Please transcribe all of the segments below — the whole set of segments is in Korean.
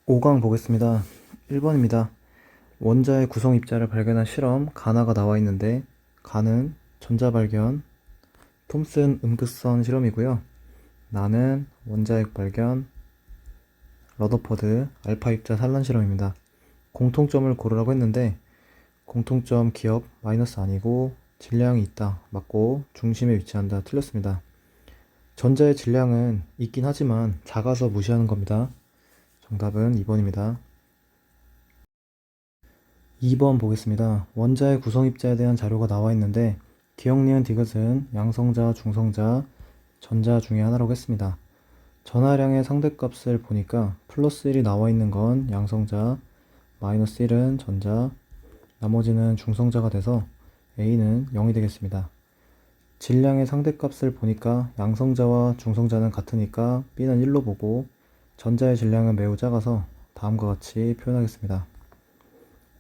5강 보겠습니다. 1번입니다. 원자의 구성 입자를 발견한 실험 가나가 나와 있는데 가는 전자 발견 톰슨 음극선 실험이고요. 나는 원자핵 발견 러더퍼드 알파 입자 산란 실험입니다. 공통점을 고르라고 했는데 공통점 기억 마이너스 아니고 질량이 있다 맞고 중심에 위치한다 틀렸습니다. 전자의 질량은 있긴 하지만 작아서 무시하는 겁니다. 정답은 2번입니다. 2번 보겠습니다. 원자의 구성입자에 대한 자료가 나와 있는데 기억, 니은, 디귿은 양성자, 중성자, 전자 중에 하나라고 했습니다. 전하량의 상대값을 보니까 플러스 1이 나와 있는 건 양성자, 마이너스 1은 전자, 나머지는 중성자가 돼서 A는 0이 되겠습니다. 질량의 상대값을 보니까 양성자와 중성자는 같으니까 B는 1로 보고 전자의 질량은 매우 작아서 다음과 같이 표현하겠습니다.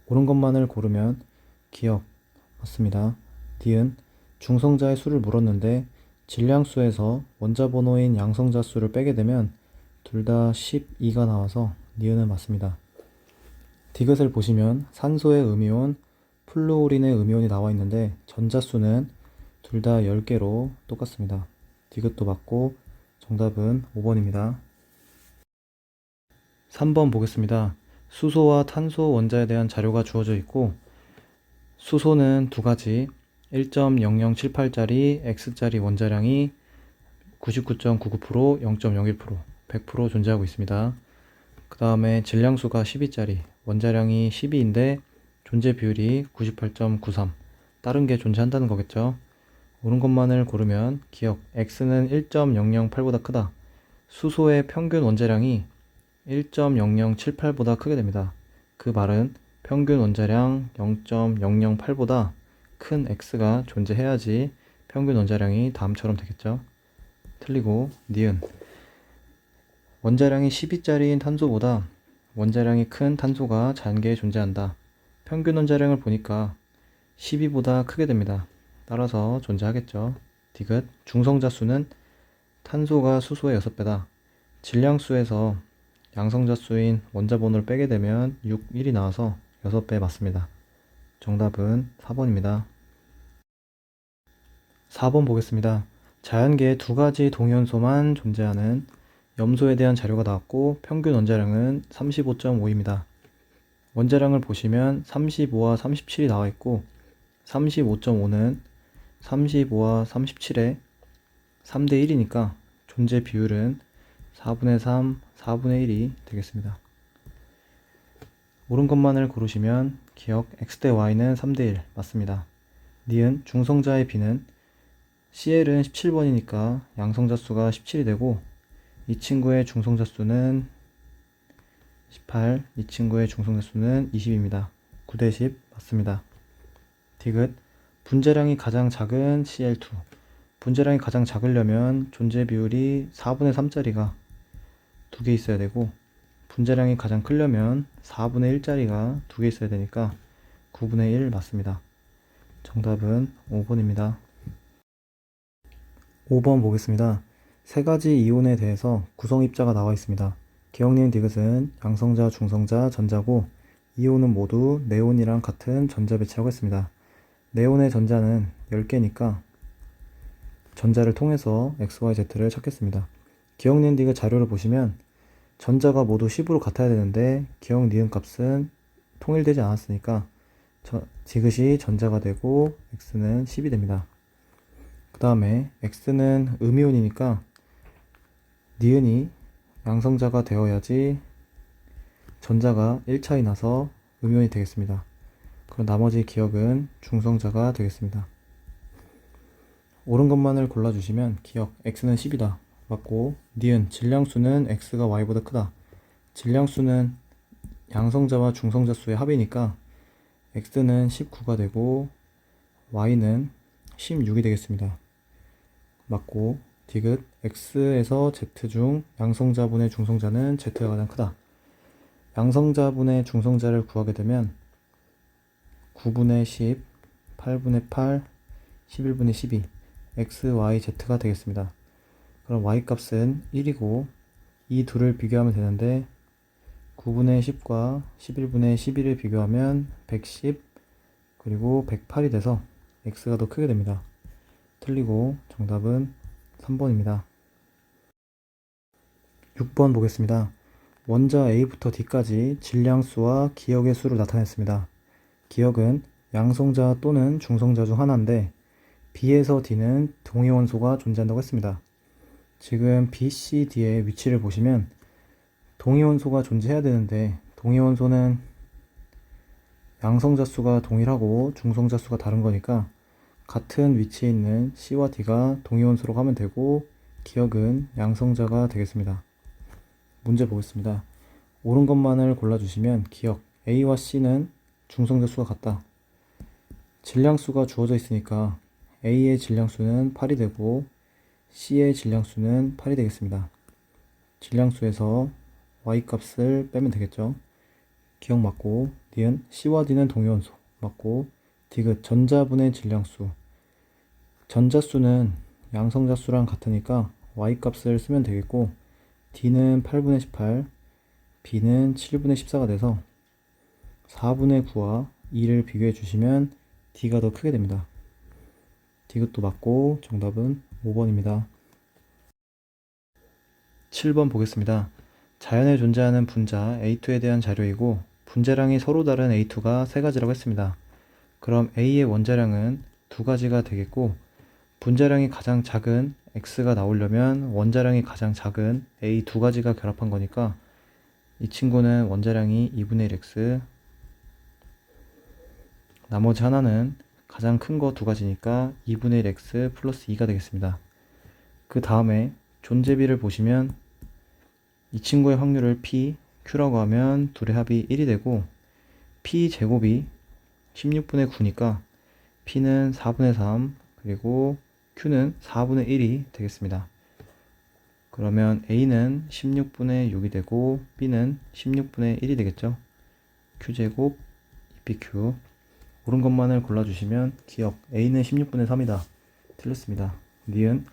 옳은 것만을 고르면 기억 맞습니다. D은 중성자의 수를 물었는데 질량수에서 원자 번호인 양성자 수를 빼게 되면 둘 다 12가 나와서 니은은 맞습니다. 디귿을 보시면 산소의 음이온, 플루오린의 음이온이 나와 있는데 전자수는 둘 다 10개로 똑같습니다. 디귿도 맞고 정답은 5번입니다. 3번 보겠습니다. 수소와 탄소 원자에 대한 자료가 주어져 있고 수소는 두 가지 1.0078짜리 X짜리 원자량이 99.99%, 0.01%, 100% 존재하고 있습니다. 그 다음에 질량수가 12짜리 원자량이 12인데 존재 비율이 98.93 다른 게 존재한다는 거겠죠. 옳은 것만을 고르면 기억 X는 1.008보다 크다. 수소의 평균 원자량이 1.0078보다 크게 됩니다. 그 말은 평균 원자량 0.008보다 큰 X가 존재해야지 평균 원자량이 다음처럼 되겠죠. 틀리고 니은 원자량이 12짜리인 탄소보다 원자량이 큰 탄소가 잔계에 존재한다. 평균 원자량을 보니까 12보다 크게 됩니다. 따라서 존재하겠죠. 디귿 중성자 수는 탄소가 수소의 6배다. 질량수에서 양성자 수인 원자 번호를 빼게 되면 6, 1이 나와서 6배 맞습니다. 정답은 4번입니다. 4번 보겠습니다. 자연계에 두 가지 동위원소만 존재하는 염소에 대한 자료가 나왔고 평균 원자량은 35.5입니다. 원자량을 보시면 35와 37이 나와 있고 35.5는 35와 37의 3대 1이니까 존재 비율은 4분의 3, 4분의 1이 되겠습니다. 옳은 것만을 고르시면 기억 X대 Y는 3대 1 맞습니다. 니은 중성자의 B는 CL은 17번이니까 양성자 수가 17이 되고 이 친구의 중성자 수는 18, 이 친구의 중성자 수는 20입니다. 9대 10 맞습니다. 디귿 분자량이 가장 작은 Cl2 분자량이 가장 작으려면 존재 비율이 4분의 3짜리가 2개 있어야 되고 분자량이 가장 크려면 4분의 1짜리가 2개 있어야 되니까 9분의 1 맞습니다. 정답은 5번입니다. 5번 보겠습니다. 세 가지 이온에 대해서 구성 입자가 나와 있습니다. 기억, 니은, 디귿은 양성자, 중성자, 전자고 이온은 모두 네온이랑 같은 전자 배치라고 했습니다. 네온의 전자는 10개니까 전자를 통해서 X, Y, Z를 찾겠습니다. 기억, 니은, 디귿 자료를 보시면 전자가 모두 10으로 같아야 되는데 기억, 니은 값은 통일되지 않았으니까 디귿이 전자가 되고 X는 10이 됩니다. 그 다음에 X는 음이온이니까 니은이 양성자가 되어야지 전자가 1차이 나서 음이온이 되겠습니다. 그럼 나머지 기억은 중성자가 되겠습니다. 옳은 것만을 골라주시면 기억 X는 10이다 맞고 니은 질량수는 X가 Y보다 크다. 질량수는 양성자와 중성자 수의 합이니까 X는 19가 되고 Y는 16이 되겠습니다. 맞고 디귿 X에서 Z 중 양성자분의 중성자는 Z가 가장 크다. 양성자분의 중성자를 구하게 되면 9분의 10, 8분의 8, 11분의 12 X, Y, Z가 되겠습니다. 그럼 Y 값은 1이고 이 둘을 비교하면 되는데 9분의 10과 11분의 11을 비교하면 110 그리고 108이 돼서 x가 더 크게 됩니다. 틀리고 정답은 3번입니다. 6번 보겠습니다. 원자 A부터 D까지 질량수와 기역의 수를 나타냈습니다. 기역은 양성자 또는 중성자 중 하나인데 B에서 D는 동위원소가 존재한다고 했습니다. 지금 B, C, D의 위치를 보시면 동위원소가 존재해야 되는데 동위원소는 양성자 수가 동일하고 중성자 수가 다른 거니까 같은 위치에 있는 C와 D가 동위원소로 하면 되고 기역은 양성자가 되겠습니다. 문제 보겠습니다. 옳은 것만을 골라주시면 기역 A와 C는 중성자 수가 같다. 질량수가 주어져 있으니까 A의 질량수는 8이 되고 C의 질량수는 8이 되겠습니다. 질량수에서 Y값을 빼면 되겠죠. 기억 맞고 니은 C와 D는 동위원소 맞고 디귿 전자분의 질량수 전자수는 양성자수랑 같으니까 Y값을 쓰면 되겠고 D는 8분의 18 B는 7분의 14가 돼서 4분의 9와 2를 비교해 주시면 D가 더 크게 됩니다. 디귿도 맞고 정답은 5번입니다. 7번 보겠습니다. 자연에 존재하는 분자 A2에 대한 자료이고 분자량이 서로 다른 A2가 세 가지라고 했습니다. 그럼 A의 원자량은 두 가지가 되겠고 분자량이 가장 작은 X가 나오려면 원자량이 가장 작은 A 두 가지가 결합한 거니까 이 친구는 원자량이 2분의 1X 나머지 하나는 가장 큰 거 두 가지니까 2분의 1X 플러스 2가 되겠습니다. 그 다음에 존재비를 보시면 이 친구의 확률을 P, Q라고 하면 둘의 합이 1이 되고 P 제곱이 16분의 9니까 P는 4분의 3 그리고 Q는 4분의 1이 되겠습니다. 그러면 A는 16분의 6이 되고 B는 16분의 1이 되겠죠. Q제곱 2PQ 옳은 것만을 골라주시면 기억 A는 16분의 3이다. 틀렸습니다. 니은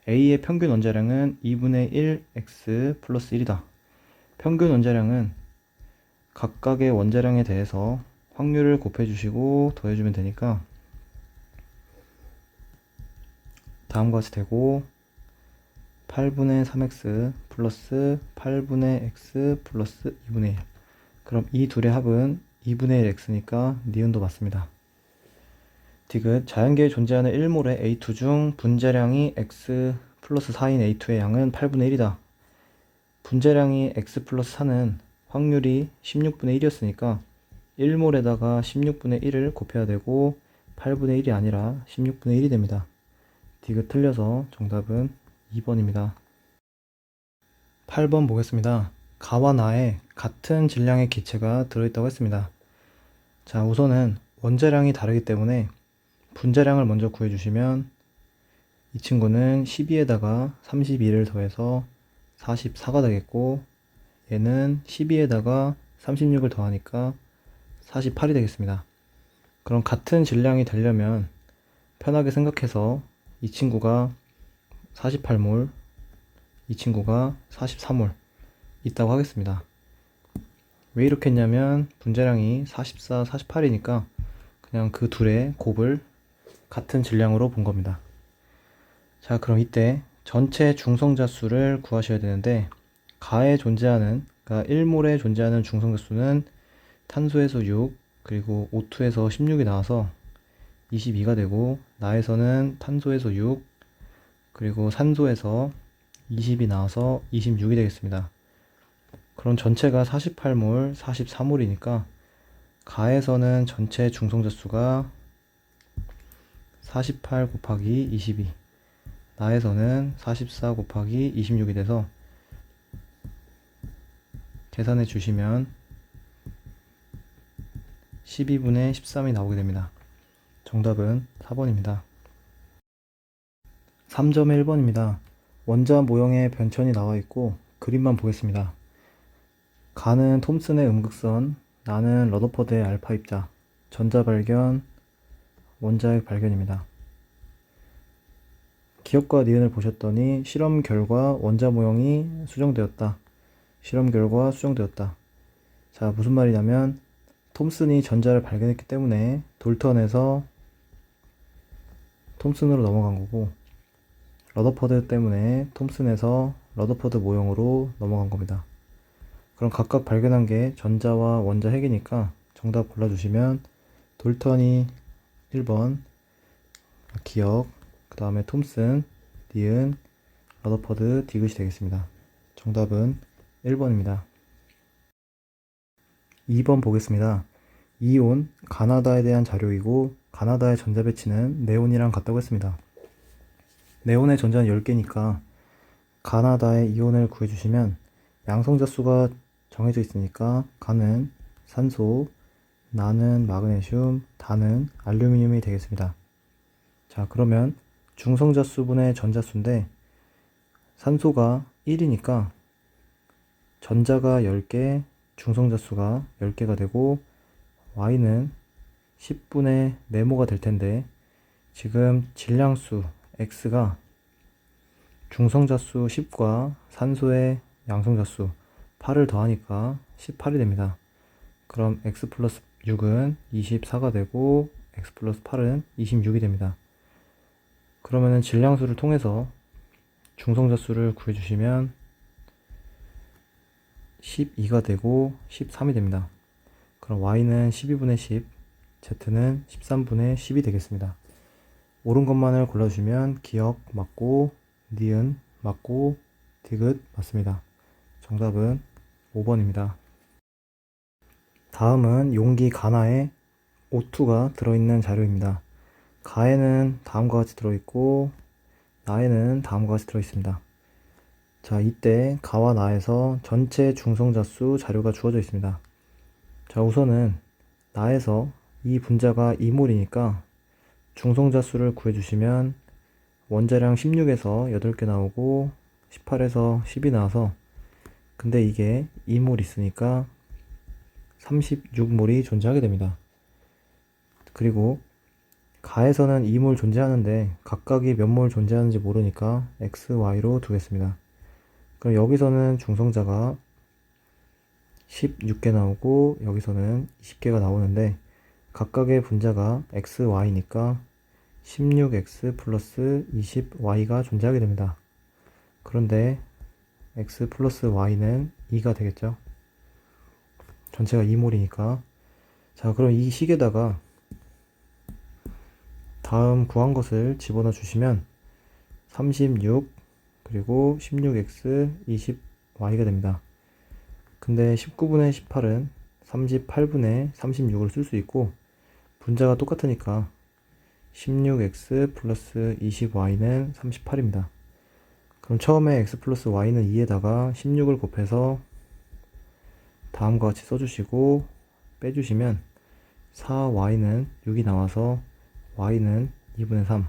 A의 평균 원자량은 2분의 1x 플러스 1이다. 평균 원자량은 각각의 원자량에 대해서 확률을 곱해주시고 더해주면 되니까 다음과 같이 되고 8분의 3x 플러스 8분의 x 플러스 2분의 1 그럼 이 둘의 합은 2분의 1x니까 니은도 맞습니다. 디귿 자연계에 존재하는 1몰의 A2 중 분자량이 x 플러스 4인 A2의 양은 8분의 1이다. 분자량이 x 플러스 4는 확률이 16분의 1이었으니까 1몰에다가 16분의 1을 곱해야 되고 8분의 1이 아니라 16분의 1이 됩니다. 디귿 틀려서 정답은 2번입니다. 8번 보겠습니다. 가와 나에 같은 질량의 기체가 들어있다고 했습니다. 자, 우선은 원자량이 다르기 때문에 분자량을 먼저 구해주시면 이 친구는 12에다가 32를 더해서 44가 되겠고 얘는 12에다가 36을 더하니까 48이 되겠습니다. 그럼 같은 질량이 되려면 편하게 생각해서 이 친구가 48몰, 이 친구가 43몰 있다고 하겠습니다. 왜 이렇게 했냐면 분자량이 44, 48이니까 그냥 그 둘의 곱을 같은 질량으로 본 겁니다. 자, 그럼 이때 전체 중성자 수를 구하셔야 되는데 가에 존재하는, 그러니까 1몰에 존재하는 중성자 수는 탄소에서 6, 그리고 O2에서 16이 나와서 22가 되고 나에서는 탄소에서 6, 그리고 산소에서 20이 나와서 26이 되겠습니다. 그럼 전체가 48몰, 44몰이니까 가에서는 전체 중성자 수가 48 곱하기 22 나에서는 44 곱하기 26이 돼서 계산해 주시면 12분의 13이 나오게 됩니다. 정답은 4번입니다. 3점의 1번입니다. 원자 모형의 변천이 나와 있고 그림만 보겠습니다. 가는 톰슨의 음극선, 나는 러더퍼드의 알파 입자, 전자 발견, 원자핵 발견입니다. 기억과 니은을 보셨더니 실험 결과 원자 모형이 수정되었다. 실험 결과 수정되었다. 자, 무슨 말이냐면 톰슨이 전자를 발견했기 때문에 돌턴에서 톰슨으로 넘어간 거고, 러더퍼드 때문에 톰슨에서 러더퍼드 모형으로 넘어간 겁니다. 그럼 각각 발견한 게 전자와 원자 핵이니까 정답 골라주시면 돌턴이 1번, 기억, 그 다음에 톰슨, 니은, 러더퍼드, 디귿이 되겠습니다. 정답은 1번입니다. 2번 보겠습니다. 이온, 가나다에 대한 자료이고 가나다의 전자 배치는 네온이랑 같다고 했습니다. 네온의 전자는 10개니까 가나다의 이온을 구해주시면 양성자 수가 정해져 있으니까 가는 산소, 나는 마그네슘, 다는 알루미늄이 되겠습니다. 자, 그러면 중성자 수분의 전자 수인데 산소가 1이니까 전자가 10개, 중성자 수가 10개가 되고 Y는 10분의 네모가 될 텐데 지금 질량수 X가 중성자수 10과 산소의 양성자수 8을 더하니까 18이 됩니다. 그럼 X 플러스 6은 24가 되고 X 플러스 8은 26이 됩니다. 그러면은 질량수를 통해서 중성자수를 구해주시면 12가 되고 13이 됩니다. 그럼 Y는 12분의 10, Z는 13분의 10이 되겠습니다. 옳은 것만을 골라주시면 기억 맞고, 니은 맞고, 디귿 맞습니다. 정답은 5번입니다. 다음은 용기 가나에 O2가 들어있는 자료입니다. 가에는 다음과 같이 들어있고 나에는 다음과 같이 들어있습니다. 자, 이때 가와 나에서 전체 중성자수 자료가 주어져 있습니다. 자, 우선은 나에서 이 분자가 2몰이니까 중성자수를 구해주시면 원자량 16에서 8개 나오고 18에서 10이 나와서 근데 이게 2몰 있으니까 36몰이 존재하게 됩니다. 그리고 가에서는 2몰 존재하는데 각각이 몇 몰 존재하는지 모르니까 X, Y로 두겠습니다. 그럼 여기서는 중성자가 16개 나오고 여기서는 20개가 나오는데 각각의 분자가 X, Y니까 16X 플러스 20Y가 존재하게 됩니다. 그런데 X 플러스 Y는 2가 되겠죠. 전체가 2몰이니까. 자, 그럼 이 식에다가 다음 구한 것을 집어넣어 주시면 36 그리고 16X 20Y가 됩니다. 근데 19분의 18은 38분의 36을 쓸 수 있고 분자가 똑같으니까 16X 플러스 20Y는 38입니다. 그럼 처음에 X 플러스 Y는 2에다가 16을 곱해서 다음과 같이 써주시고 빼주시면 4Y는 6이 나와서 Y는 2분의 3.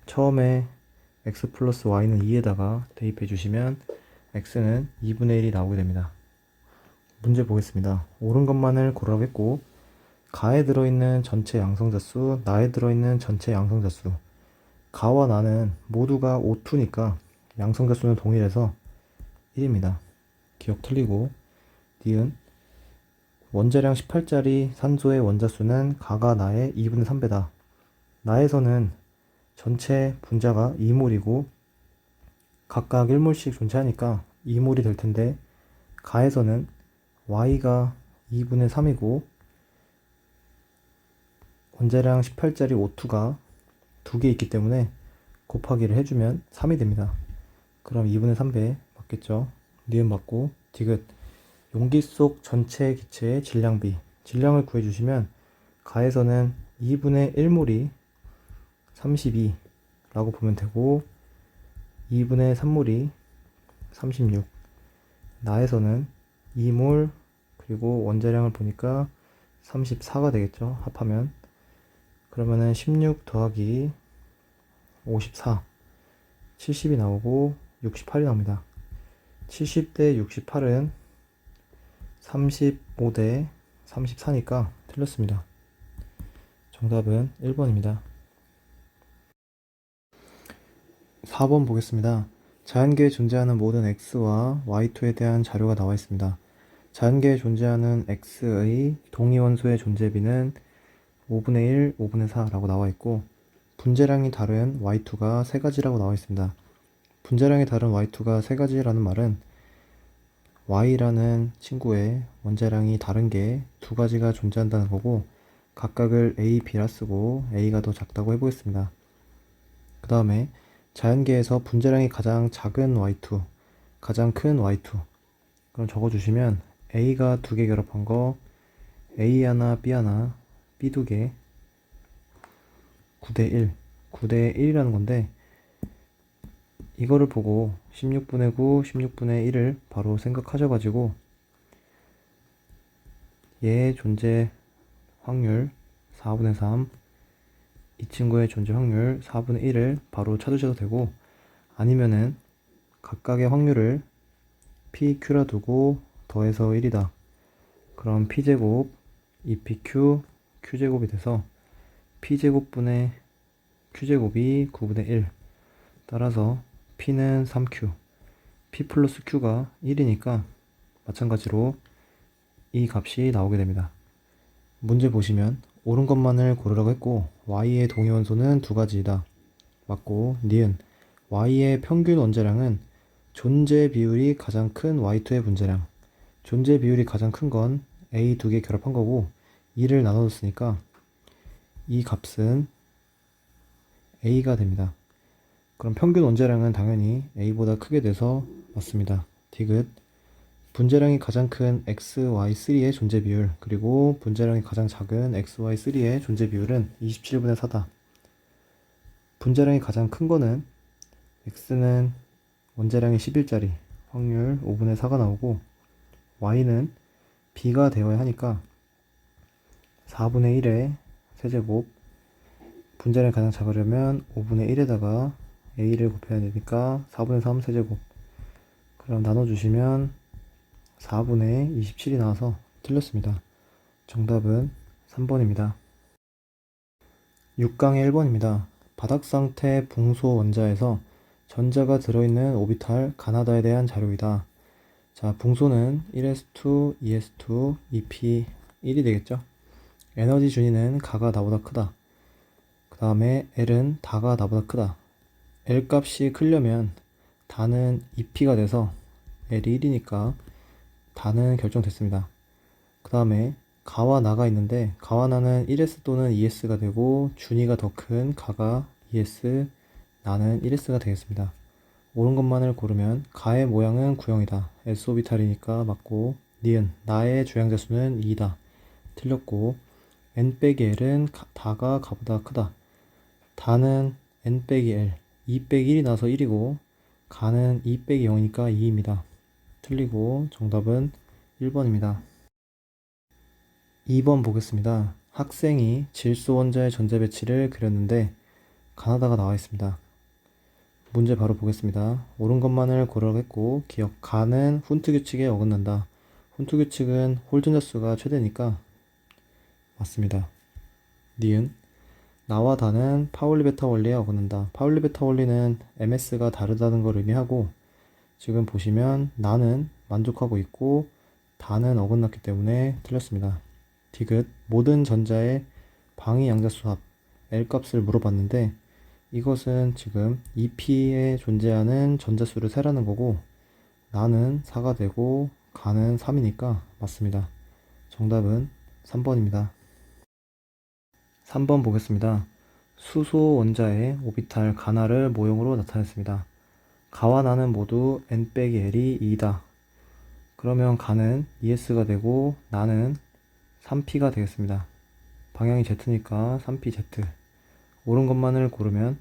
처음에 X 플러스 Y는 2에다가 대입해 주시면 X는 2분의 1이 나오게 됩니다. 문제 보겠습니다. 옳은 것만을 고르라고 가에 들어있는 전체 양성자수, 나에 들어있는 전체 양성자수. 가와 나는 모두가 O2니까 양성자수는 동일해서 1입니다. 기억 틀리고 니은 원자량 18짜리 산소의 원자수는 가가 나의 2분의 3배다. 나에서는 전체 분자가 2몰이고 각각 1몰씩 존재하니까 2몰이 될 텐데 가에서는 Y가 2분의 3이고 원자량 18짜리 O2가 2개 있기 때문에 곱하기를 해주면 3이 됩니다. 그럼 2분의 3배 맞겠죠? 니은 맞고 디귿 용기 속 전체 기체의 질량비 질량을 구해주시면 가에서는 2분의 1몰이 32라고 보면 되고 2분의 3몰이 36 나에서는 2몰 그리고 원자량을 보니까 34가 되겠죠. 합하면 그러면은 16 더하기 54 70이 나오고 68이 나옵니다. 70대 68은 35대 34니까 틀렸습니다. 정답은 1번입니다. 4번 보겠습니다. 자연계에 존재하는 모든 X와 Y2에 대한 자료가 나와 있습니다. 자연계에 존재하는 X의 동위원소의 존재비는 5분의 1, 5분의 4라고 나와 있고 분자량이 다른 Y2가 세 가지라고 나와 있습니다. 분자량이 다른 Y2가 세 가지라는 말은 Y라는 친구의 원자량이 다른 게 두 가지가 존재한다는 거고 각각을 A, B라 쓰고 A가 더 작다고 해보겠습니다. 그 다음에 자연계에서 분자량이 가장 작은 Y2, 가장 큰 Y2 그럼 적어주시면 A가 두 개 결합한 거 A 하나, B 하나, B 두 개 9대 1, 9대 1이라는 건데 이거를 보고 16분의 9, 16분의 1을 바로 생각하셔가지고 얘의 존재 확률 4분의 3, 이 친구의 존재 확률 4분의 1을 바로 찾으셔도 되고 아니면은 각각의 확률을 PQ라 두고 더해서 1이다. 그럼 P제곱 2PQ Q제곱이 돼서 P제곱분의 Q제곱이 9분의 1 따라서 P는 3Q P 플러스 Q가 1이니까 마찬가지로 이 값이 나오게 됩니다. 문제 보시면 옳은 것만을 고르라고 했고 Y의 동위원소는 두 가지이다. 맞고 니은 Y의 평균 원자량은 존재 비율이 가장 큰 Y2의 분자량 존재 비율이 가장 큰 건 A 두 개 결합한 거고 2를 나눠줬으니까 이 값은 A가 됩니다. 그럼 평균 원자량은 당연히 A보다 크게 돼서 맞습니다. 디귿 분자량이 가장 큰 XY3의 존재 비율 그리고 분자량이 가장 작은 XY3의 존재 비율은 27분의 4다. 분자량이 가장 큰 거는 X는 원자량이 11짜리 확률 5분의 4가 나오고 Y는 B가 되어야 하니까 4분의 1의 세제곱 분자량이 가장 작으려면 5분의 1에다가 A를 곱해야 되니까 4분의 3 세제곱 그럼 나눠주시면 4분의 27이 나와서 틀렸습니다. 정답은 3번입니다. 6강의 1번입니다. 바닥상태 붕소 원자에서 전자가 들어있는 오비탈 가나다에 대한 자료이다. 자, 붕소는 1s2, 2s2, 2p1이 되겠죠? 에너지 준위는 가가 나보다 크다. 그 다음에 L은 다가 나보다 크다. L 값이 크려면 다는 2p가 돼서 L이 1이니까 다는 결정됐습니다. 그 다음에 가와 나가 있는데 가와 나는 1s 또는 2s가 되고 준위가 더 큰 가가 2s, 나는 1s가 되겠습니다. 옳은 것만을 고르면 가의 모양은 구형이다. S오비탈이니까 맞고 니은 나의 주양자 수는 2다. 틀렸고 n 빼기 L은 다가 가보다 크다. 다는 n 빼기 L 2 빼기 1이 나서 1이고 가는 2 빼기 0이니까 2입니다. 틀리고 정답은 1번입니다. 2번 보겠습니다. 학생이 질소 원자의 전자 배치를 그렸는데 가나다가 나와 있습니다. 문제 바로 보겠습니다. 옳은 것만을 고르라고 했고 기억 가는 훈트 규칙에 어긋난다. 훈트 규칙은 홀 전자 수가 최대니까 맞습니다. 니은 나와 다는 파울리 베타 원리에 어긋난다. 파울리 베타 원리는 MS가 다르다는 걸 의미하고 지금 보시면 나는 만족하고 있고 다는 어긋났기 때문에 틀렸습니다. 디귿 모든 전자의 방위 양자수 합 L 값을 물어봤는데 이것은 지금 2p에 존재하는 전자수를 세라는 거고 나는 4가 되고 가는 3이니까 맞습니다. 정답은 3번입니다. 3번 보겠습니다. 수소 원자의 오비탈 가나를 모형으로 나타냈습니다. 가와 나는 모두 n 빼기 L이 2다. 그러면 가는 2s가 되고 나는 3p가 되겠습니다. 방향이 Z니까 3pz. 옳은 것만을 고르면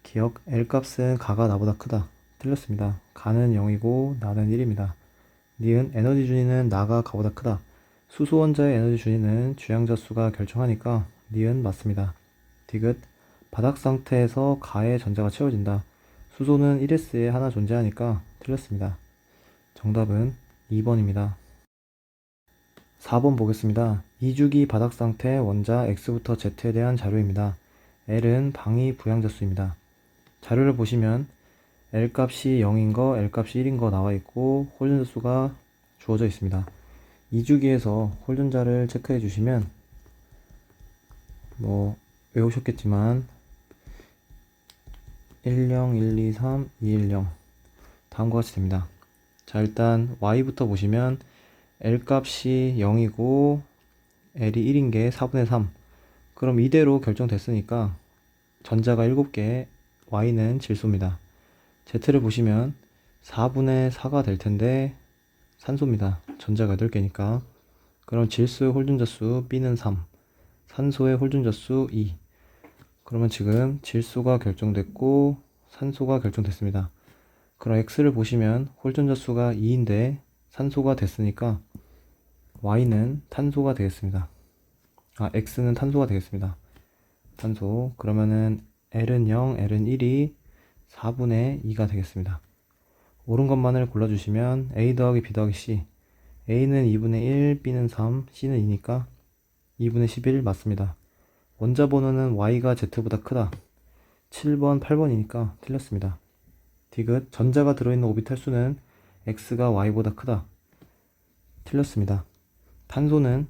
기억 L 값은 가가 나보다 크다. 틀렸습니다. 가는 0이고 나는 1입니다. 니은 에너지 준위는 나가 가보다 크다. 수소 원자의 에너지 준위는 주양자 수가 결정하니까 니은 맞습니다. 디귿 바닥 상태에서 가의 전자가 채워진다. 수소는 1s에 하나 존재하니까 틀렸습니다. 정답은 2번입니다. 4번 보겠습니다. 2주기 바닥 상태 원자 X부터 Z에 대한 자료입니다. L은 방위 부양자수입니다. 자료를 보시면 L값이 0인 거, L값이 1인 거 나와 있고 홀전자수가 주어져 있습니다. 2주기에서 홀전자를 체크해 주시면 외우셨겠지만 10, 1, 2, 3, 2, 1, 0 다음과 같이 됩니다. 자, 일단 y부터 보시면 L 값이 0이고 L이 1인 게 4분의 3. 그럼 이대로 결정됐으니까 전자가 7개, Y는 질소입니다. Z를 보시면 4분의 4가 될 텐데 산소입니다. 전자가 8개니까. 그럼 질소의 홀전자 수 B는 3, 산소의 홀전자 수 2. 그러면 지금 질소가 결정됐고 산소가 결정됐습니다. 그럼 X를 보시면 홀전자 수가 2인데 산소가 됐으니까 Y는 탄소가 되겠습니다. X는 탄소가 되겠습니다. 탄소. 그러면은 L은 0, L은 1이 4분의 2가 되겠습니다. 옳은 것만을 골라주시면 A 더하기 B 더하기 C. A는 2분의 1, B는 3, C는 2니까 2분의 11 맞습니다. 원자 번호는 Y가 Z보다 크다. 7번, 8번이니까 틀렸습니다. 디귿. 전자가 들어있는 오비탈 수는 X가 Y보다 크다. 틀렸습니다. 탄소는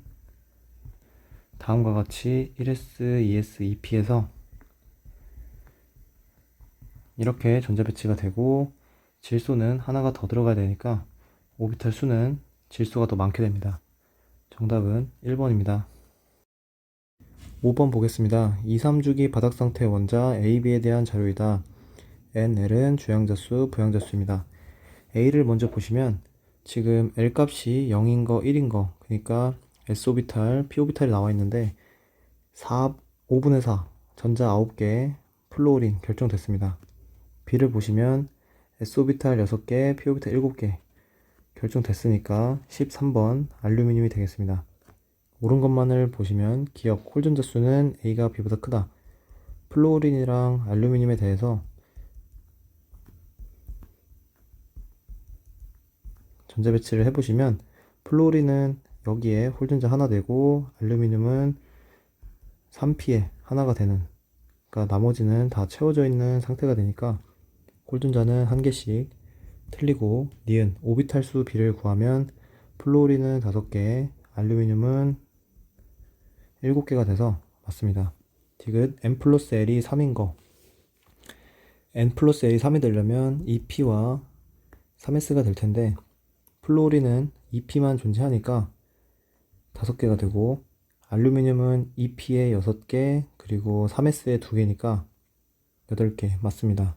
다음과 같이 1s, 2s, 2p에서 이렇게 전자 배치가 되고 질소는 하나가 더 들어가야 되니까 오비탈 수는 질소가 더 많게 됩니다. 정답은 1번입니다. 5번 보겠습니다. 2, 3주기 바닥 상태 원자 A, B에 대한 자료이다. N, L은 주양자수, 부양자수입니다. A를 먼저 보시면 지금 L 값이 0인 거, 1인 거, 그러니까 S오비탈, P오비탈이 나와 있는데 5분의 4, 전자 9개, 플로린 결정됐습니다. B를 보시면 S오비탈 6개, P오비탈 7개 결정됐으니까 13번 알루미늄이 되겠습니다. 옳은 것만을 보시면 기억 홀전자 수는 A가 B보다 크다. 플로린이랑 알루미늄에 대해서 전자 배치를 해보시면 플로린은 여기에 홀전자 하나 되고 알루미늄은 3P에 하나가 되는, 그러니까 나머지는 다 채워져 있는 상태가 되니까 홀전자는 한 개씩 틀리고, 니은 오비탈 수 B를 구하면 플로린은 5개, 알루미늄은 7개가 돼서 맞습니다. 디귿. N 플러스 L이 3인 거, N 플러스 L이 3이 되려면 2P와 3S가 될 텐데 플로린은 2P만 존재하니까 5개가 되고 알루미늄은 2P에 6개 그리고 3S에 2개니까 8개 맞습니다.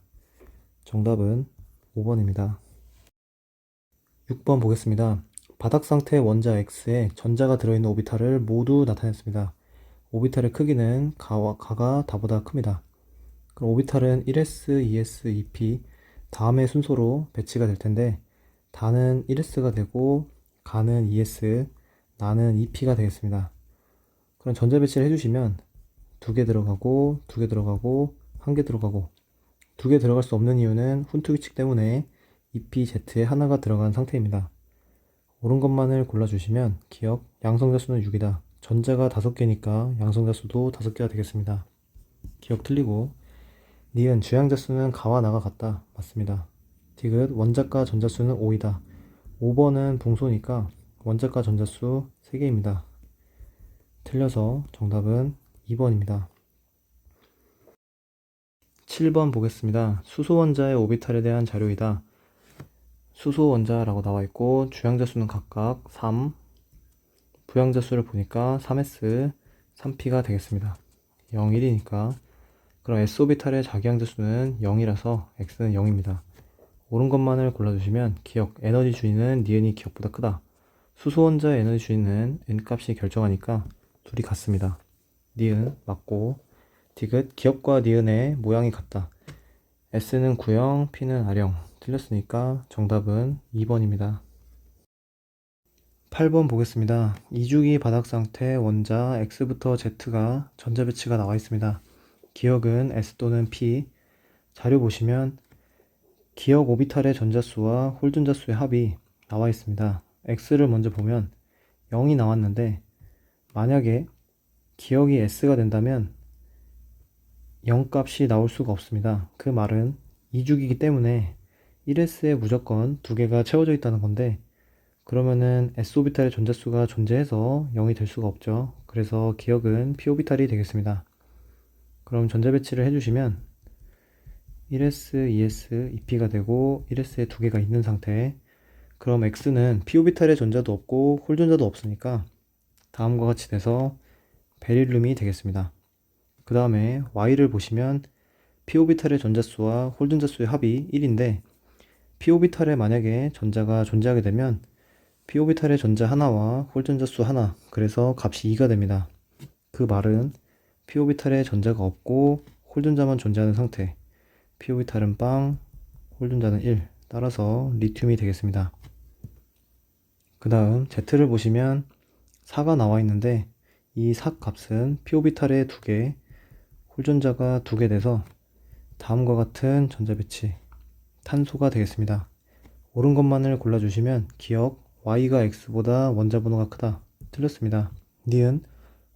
정답은 5번입니다. 6번 보겠습니다. 바닥 상태 원자 X에 전자가 들어있는 오비탈을 모두 나타냈습니다. 오비탈의 크기는 가가 다보다 큽니다. 그럼 오비탈은 1s, 2s, 2p 다음의 순서로 배치가 될 텐데 다는 1s가 되고 가는 2s, 나는 2p가 되겠습니다. 그럼 전자 배치를 해주시면 2개 들어가고 2개 들어가고 1개 들어가고 2개 들어갈 수 없는 이유는 훈트 규칙 때문에 EPZ에 하나가 들어간 상태입니다. 옳은 것만을 골라주시면 기억 양성자 수는 6이다. 전자가 5개니까 양성자 수도 5개가 되겠습니다. 기억 틀리고 니은 주양자 수는 가와 나가 같다. 맞습니다. 디귿 원자과 전자 수는 5이다. 5번은 붕소니까 원자과 전자 수 3개입니다. 틀려서 정답은 2번입니다. 7번 보겠습니다. 수소 원자의 오비탈에 대한 자료이다. 수소 원자라고 나와 있고 주양자 수는 각각 3, 부양자 수를 보니까 3s, 3p가 되겠습니다. 0, 1이니까. 그럼 S오비탈의 자기양자 수는 0이라서 X는 0입니다. 옳은 것만을 골라주시면 기억 에너지 주인은 니은이 기억보다 크다. 수소 원자의 에너지 주인은 N값이 결정하니까 둘이 같습니다. 니은 맞고, 디귿 기억과 니은의 모양이 같다. S는 구형, P는 R형. 틀렸으니까 정답은 2번입니다. 8번 보겠습니다. 2주기 바닥 상태 원자 X부터 Z가 전자 배치가 나와 있습니다. 기억은 S 또는 P. 자료 보시면 기억 오비탈의 전자수와 홀전자수의 합이 나와 있습니다. X를 먼저 보면 0이 나왔는데 만약에 기억이 S가 된다면 0 값이 나올 수가 없습니다. 그 말은 2주기이기 때문에 1S에 무조건 2개가 채워져 있다는 건데 그러면은 s오비탈의 전자수가 존재해서 0이 될 수가 없죠. 그래서 기억은 p오비탈이 되겠습니다. 그럼 전자 배치를 해주시면 1s, 2s, 2p가 되고 1s에 두 개가 있는 상태. 그럼 x는 p오비탈의 전자도 없고 홀 전자도 없으니까 다음과 같이 돼서 베릴륨이 되겠습니다. 그 다음에 y를 보시면 p오비탈의 전자수와 홀 전자수의 합이 1인데 p오비탈에 만약에 전자가 존재하게 되면 p오비탈의 전자 하나와 홀 전자수 하나, 그래서 값이 2가 됩니다. 그 말은 p오비탈에 전자가 없고 홀 전자만 존재하는 상태. p오비탈은 빵, 홀 전자는 1. 따라서 리튬이 되겠습니다. 그 다음 Z를 보시면 4가 나와 있는데 이 4 값은 p오비탈에 2개, 홀 전자가 2개 돼서 다음과 같은 전자 배치, 탄소가 되겠습니다. 옳은 것만을 골라주시면 기억 y가 x보다 원자 번호가 크다. 틀렸습니다. 니은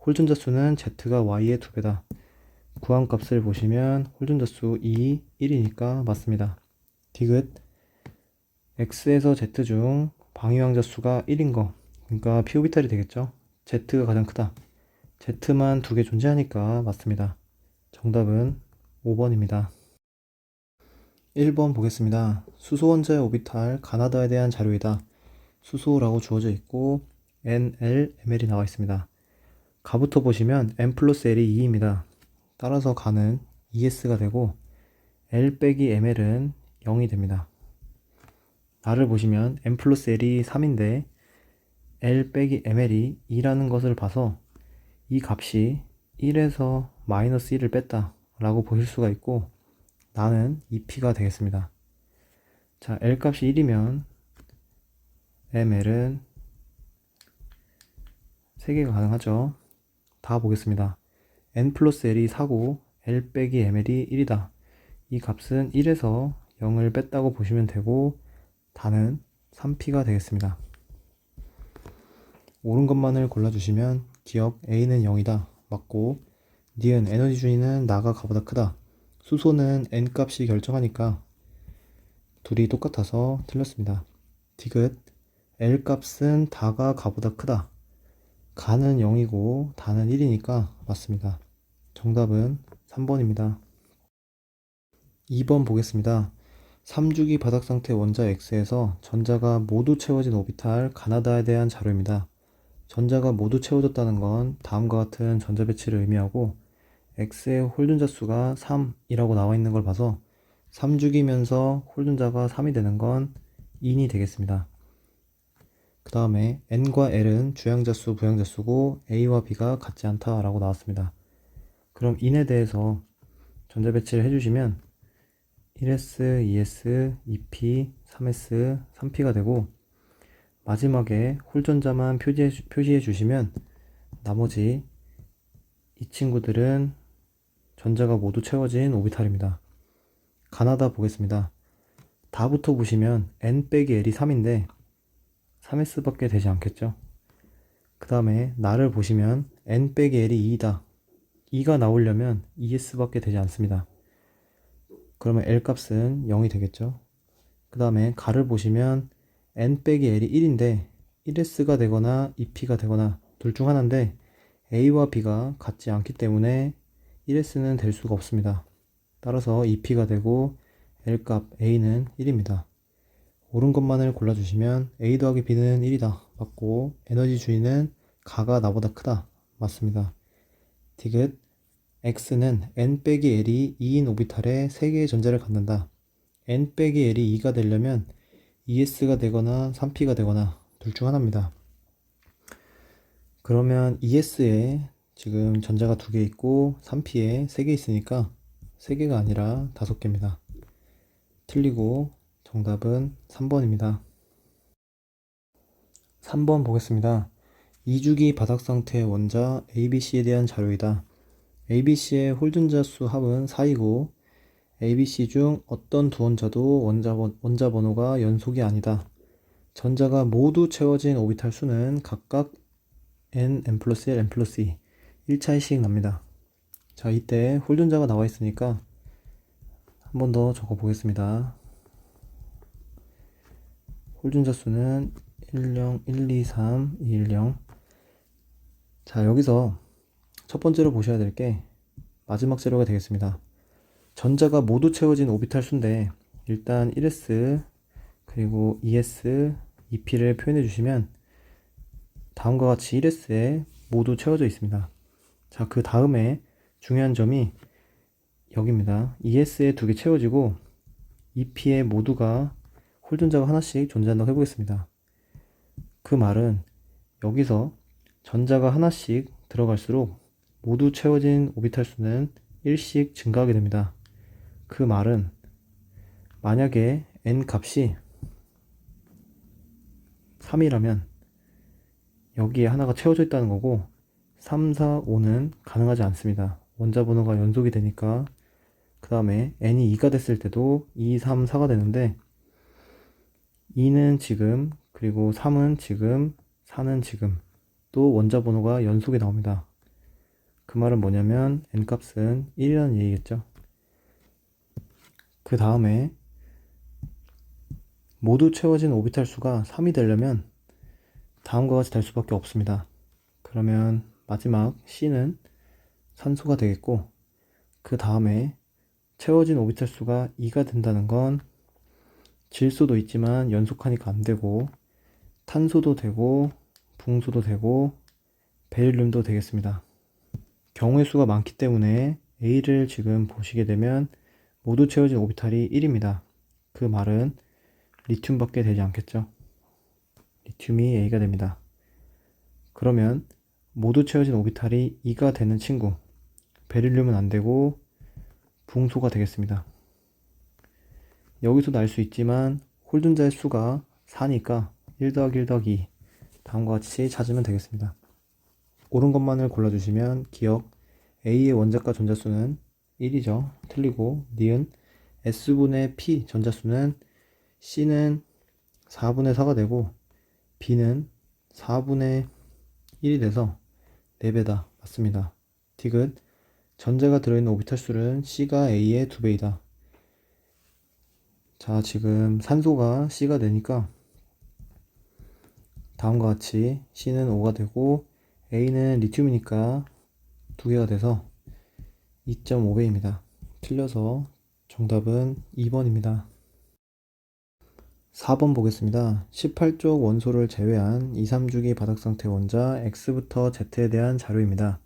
홀 전자 수는 z가 y의 2배다. 구한 값을 보시면 홀 전자 수 2, 1이니까 맞습니다. 디귿 x에서 z 중 방위황자 수가 1인 거, 그러니까 p오비탈이 되겠죠. z가 가장 크다. z만 2개 존재하니까 맞습니다. 정답은 5번입니다. 1번 보겠습니다. 수소 원자의 오비탈 가나다에 대한 자료이다. 수소라고 주어져 있고 NL, ML이 나와 있습니다. 가부터 보시면 N 플러스 L이 2입니다. 따라서 가는 ES가 되고 L 빼기 ML은 0이 됩니다. 나를 보시면 N 플러스 L이 3인데 L 빼기 ML이 2라는 것을 봐서 이 값이 1에서 마이너스 1을 뺐다 라고 보실 수가 있고 나는 2P가 되겠습니다. 자, L 값이 1이면 ML은 3개가 가능하죠. 다 보겠습니다. N 플러스 L이 4고 L 빼기 ML이 1이다. 이 값은 1에서 0을 뺐다고 보시면 되고 다는 3P가 되겠습니다. 옳은 것만을 골라주시면 기억 A는 0이다. 맞고 니은 에너지 준위는 나가 가보다 크다. 수소는 N 값이 결정하니까 둘이 똑같아서 틀렸습니다. 디귿 L 값은 다가 가보다 크다. 가는 0이고 다는 1이니까 맞습니다. 정답은 3번입니다. 2번 보겠습니다. 3주기 바닥 상태 원자 X에서 전자가 모두 채워진 오비탈 가나다에 대한 자료입니다. 전자가 모두 채워졌다는 건 다음과 같은 전자 배치를 의미하고 X의 홀 전자 수가 3이라고 나와 있는 걸 봐서 3주기면서 홀 전자가 3이 되는 건 인이 되겠습니다. 그 다음에 N과 L은 주양자수, 부양자수고 A와 B가 같지 않다 라고 나왔습니다. 그럼 인에 대해서 전자 배치를 해주시면 1s, 2s, 2p, 3s, 3p가 되고 마지막에 홀전자만 표시해 주시면 나머지 이 친구들은 전자가 모두 채워진 오비탈입니다. 가나다 보겠습니다. 다부터 보시면 N 빼기 L이 3인데 3s 밖에 되지 않겠죠. 그 다음에 나를 보시면 N 빼기 L이 2이다. 2가 나오려면 2s 밖에 되지 않습니다. 그러면 L 값은 0이 되겠죠. 그 다음에 가를 보시면 N 빼기 L이 1인데 1s가 되거나 2p가 되거나 둘 중 하나인데 A와 B가 같지 않기 때문에 1s는 될 수가 없습니다. 따라서 2p가 되고 L 값 A는 1입니다. 옳은 것만을 골라주시면 A 더하기 B는 1이다. 맞고 에너지 주위는 가가 나보다 크다. 맞습니다. 디귿 X는 N 빼기 L이 2인 오비탈에 3개의 전자를 갖는다. N 빼기 L이 2가 되려면 2s가 되거나 3p가 되거나 둘 중 하나입니다. 그러면 2s에 지금 전자가 2개 있고 3p에 3개 있으니까 3개가 아니라 5개입니다. 틀리고 정답은 3번입니다. 3번 보겠습니다. 2주기 바닥 상태의 원자 ABC에 대한 자료이다. ABC의 홀전자 수 합은 4이고 ABC 중 어떤 두 원자도 원자 번호가 연속이 아니다. 전자가 모두 채워진 오비탈 수는 각각 N, N 플러스 1, N 플러스 2 1차례씩 납니다. 자, 이때 홀전자가 나와 있으니까 한 번 더 적어 보겠습니다. 홀전자 수는 10, 1, 2, 3, 2, 1, 0. 자, 여기서 첫 번째로 보셔야 될 게 마지막 재료가 되겠습니다. 전자가 모두 채워진 오비탈 수인데 일단 1s 그리고 2s, 2p를 표현해 주시면 다음과 같이 1s에 모두 채워져 있습니다. 자, 그 다음에 중요한 점이 여기입니다. 2s에 두 개 채워지고 2p에 모두가 홀전자가 하나씩 존재한다고 해보겠습니다. 그 말은 여기서 전자가 하나씩 들어갈수록 모두 채워진 오비탈 수는 1씩 증가하게 됩니다. 그 말은 만약에 n 값이 3이라면 여기에 하나가 채워져 있다는 거고 3, 4, 5는 가능하지 않습니다. 원자 번호가 연속이 되니까. 그 다음에 n이 2가 됐을 때도 2, 3, 4가 되는데 2는 지금, 그리고 3은 지금, 4는 지금 또 원자 번호가 연속이 나옵니다. 그 말은 뭐냐면 n값은 1이라는 얘기겠죠. 그 다음에 모두 채워진 오비탈 수가 3이 되려면 다음과 같이 될 수밖에 없습니다. 그러면 마지막 C는 산소가 되겠고, 그 다음에 채워진 오비탈 수가 2가 된다는 건 질소도 있지만 연속하니까 안 되고, 탄소도 되고, 붕소도 되고, 베릴륨도 되겠습니다. 경우의 수가 많기 때문에 A를 지금 보시게 되면 모두 채워진 오비탈이 1입니다. 그 말은 리튬밖에 되지 않겠죠. 리튬이 A가 됩니다. 그러면 모두 채워진 오비탈이 2가 되는 친구, 베릴륨은 안 되고 붕소가 되겠습니다. 여기서 날 수 있지만 홀전자의 수가 4니까 1 더하기 1 더하기 2 다음과 같이 찾으면 되겠습니다. 옳은 것만을 골라주시면 기억 A의 원자과 전자수는 1이죠. 틀리고 니은 S분의 P 전자수는 C는 4분의 4가 되고 B는 4분의 1이 돼서 4배다. 맞습니다. 디귿 전자가 들어있는 오비탈 수는 C가 A의 2배이다. 자, 지금 산소가 C가 되니까 다음과 같이 C는 5가 되고 A는 리튬이니까 2개가 돼서 2.5배입니다. 틀려서 정답은 2번입니다. 4번 보겠습니다. 18쪽 원소를 제외한 2, 3주기 바닥상태 원자 X부터 Z에 대한 자료입니다.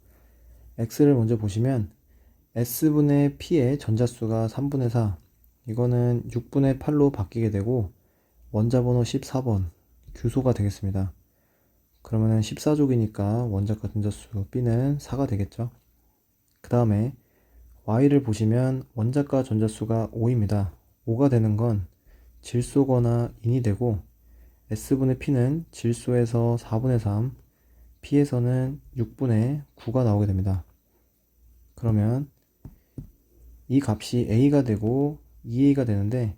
X를 먼저 보시면 S분의 P의 전자수가 3분의 4, 이거는 6분의 8로 바뀌게 되고 원자 번호 14번 규소가 되겠습니다. 그러면 14족이니까 원자과 전자수 B는 4가 되겠죠. 그 다음에 Y를 보시면 원자과 전자수가 5입니다. 5가 되는 건 질소거나 인이 되고 S분의 P는 질소에서 4분의 3, P에서는 6분의 9가 나오게 됩니다. 그러면 이 값이 A가 되고 2A가 되는데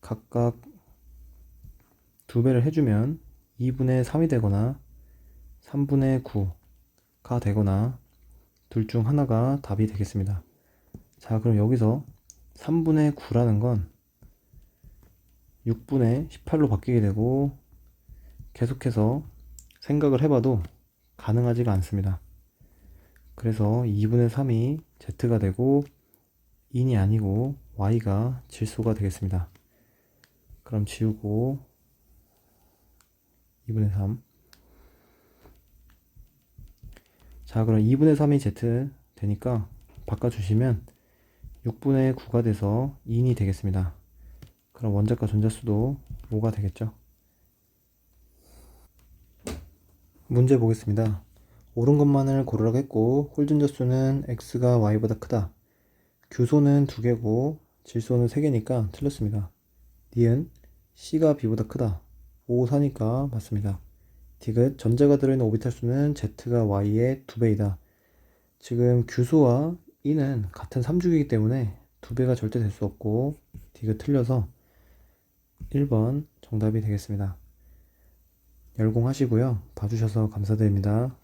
각각 2배를 해주면 2분의 3이 되거나 3분의 9가 되거나 둘 중 하나가 답이 되겠습니다. 자, 그럼 여기서 3분의 9라는 건 6분의 18로 바뀌게 되고 계속해서 생각을 해봐도 가능하지가 않습니다. 그래서 2분의 3이 Z가 되고 인이 아니고 Y가 질소가 되겠습니다. 그럼 지우고 2분의 3. 자, 그럼 2분의 3이 Z 되니까 바꿔주시면 6분의 9가 돼서 2인이 되겠습니다. 그럼 원자과 전자수도 5가 되겠죠. 문제 보겠습니다. 옳은 것만을 고르라고 했고 홀전자수는 X가 Y보다 크다. 규소는 2개고 질소는 3개니까 틀렸습니다. 니은 C가 B보다 크다. 5, 4니까 맞습니다. 디귿 전자가 들어있는 오비탈 수는 Z가 Y의 2배이다. 지금 규소와 E는 같은 3주기이기 때문에 2배가 절대 될 수 없고 디귿 틀려서 1번 정답이 되겠습니다. 열공하시고요. 봐주셔서 감사드립니다.